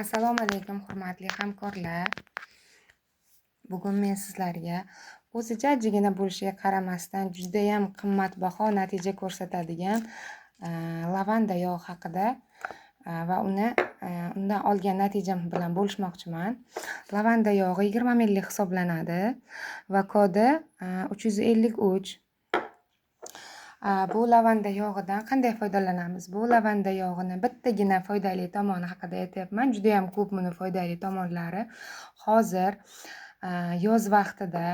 Assalomu alaykum hurmatli hamkorlar. Bugun men sizlarga o'zi jajjigina bo'lishiga qaramasdan juda ham qimmatbaho natija ko'rsatadigan lavanda yog'i haqida va undan olgan natijam bilan bo'lishmoqchiman. Lavanda yog'i 20 ml hisoblanadi va kodi 353. Bu lavanda yog'idan qanday foydalanamiz? Bu lavanda yog'ini bittagina foydali tomoni haqida aytyapman. Juda ham ko'p buni foydali tomonlari. Hozir yoz vaqtida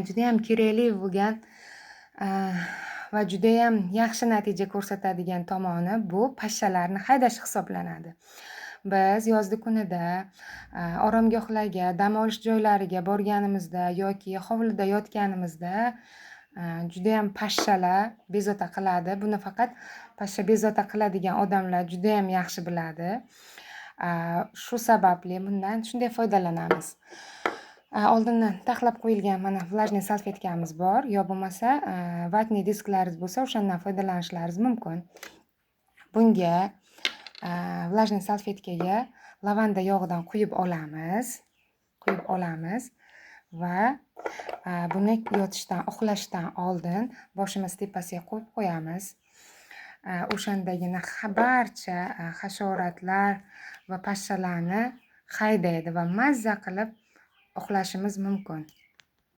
juda ham kerakli bo'lgan va juda ham yaxshi natija ko'rsatadigan tomoni bu pashshalarni haydash hisoblanadi. Biz yozgi kunida oromgohlarga, dam olish joylariga borganimizda yoki hovlida yotganimizda juda ham pashshalar bezovta qiladi. Buni faqat pashsha bezovta qiladigan odamlar juda ham yaxshi biladi. Shu sababli bundan shunday foydalanamiz. Oldindan taxlab qo'yilgan mana vlajniy salfetkamiz bor, yo bo'lmasa vatniy disklaringiz bo'lsa, o'shandan foydalanishlaringiz mumkin. Bunga vlajniy salfetkaga lavanda yog'idan quyib olamiz va buni yotishdan, uxlashdan oldin boshimiz tepasiga qo'yib qo'yamiz. O'shandagina barcha hasharotlar va pashshalarni haydaydi va mazza qilib uxlashimiz mumkin.